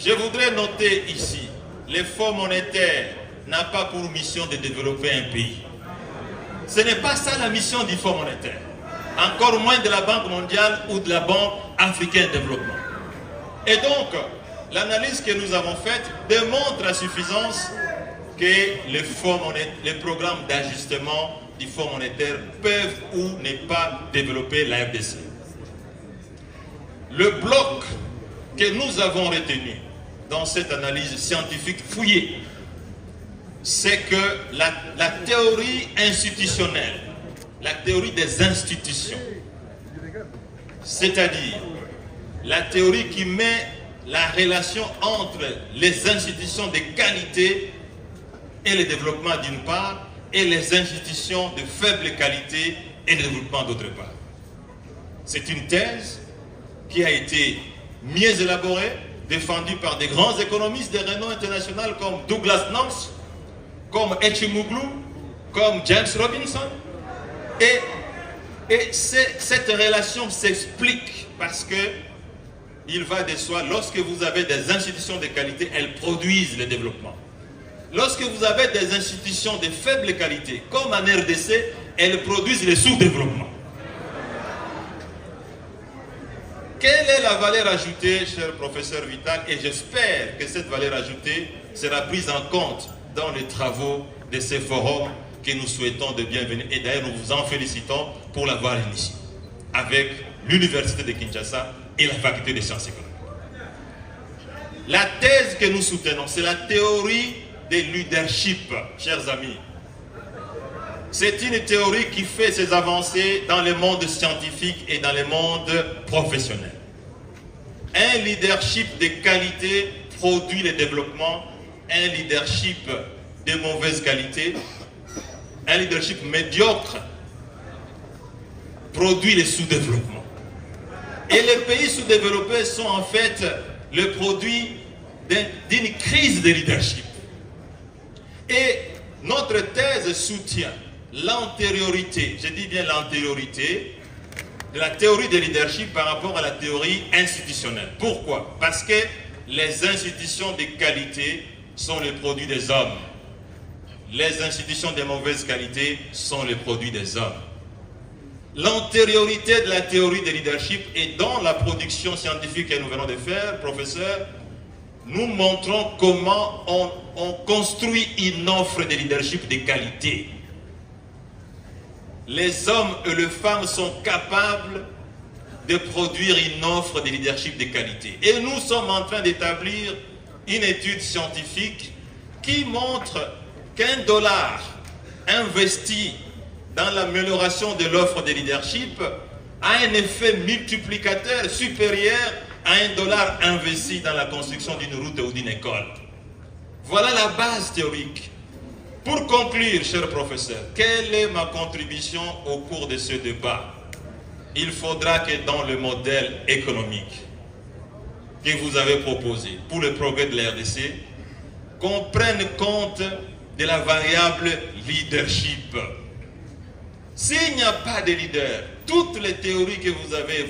Je voudrais noter ici, les fonds monétaires n'ont pas pour mission de développer un pays. Ce n'est pas ça la mission du Fonds monétaire. Encore moins de la Banque mondiale ou de la Banque africaine de développement. Et donc, l'analyse que nous avons faite démontre à suffisance que les programmes d'ajustement du Fonds monétaire peuvent ou ne pas développer la RDC. Le bloc que nous avons retenu dans cette analyse scientifique fouillée, c'est que la théorie institutionnelle, la théorie des institutions, c'est-à-dire la théorie qui met la relation entre les institutions de qualité et le développement d'une part, et les institutions de faible qualité et le développement d'autre part. C'est une thèse qui a été mieux élaborée, défendue par des grands économistes de renom international comme Douglas Knox, comme Echimoglu, comme James Robinson. Et cette relation s'explique parce que il va de soi, lorsque vous avez des institutions de qualité, elles produisent le développement. Lorsque vous avez des institutions de faible qualité, comme en RDC, elles produisent le sous-développement. Quelle est la valeur ajoutée, cher professeur Vital? Et j'espère que cette valeur ajoutée sera prise en compte dans les travaux de ces forums que nous souhaitons de bienvenue. Et d'ailleurs, nous vous en félicitons pour l'avoir initié avec l'Université de Kinshasa et la Faculté des sciences économiques. La thèse que nous soutenons, c'est la théorie des leadership, chers amis. C'est une théorie qui fait ses avancées dans le monde scientifique et dans le monde professionnel. Un leadership de qualité produit le développement, un leadership de mauvaise qualité, un leadership médiocre produit le sous-développement. Et les pays sous-développés sont en fait le produit d'une crise de leadership. Et notre thèse soutient l'antériorité, je dis bien l'antériorité, de la théorie de leadership par rapport à la théorie institutionnelle. Pourquoi? Parce que les institutions de qualité sont le produit des hommes. Les institutions de mauvaise qualité sont le produit des hommes. L'antériorité de la théorie de leadership est dans la production scientifique que nous venons de faire, professeur. Nous montrons comment on construit une offre de leadership de qualité. Les hommes et les femmes sont capables de produire une offre de leadership de qualité. Et nous sommes en train d'établir une étude scientifique qui montre qu'un dollar investi dans l'amélioration de l'offre de leadership a un effet multiplicateur supérieur à un dollar investi dans la construction d'une route ou d'une école. Voilà la base théorique. Pour conclure, cher professeur, quelle est ma contribution au cours de ce débat? Il faudra que dans le modèle économique que vous avez proposé pour le progrès de la RDC, qu'on prenne compte de la variable leadership. S'il n'y a pas de leader, toutes les théories que vous avez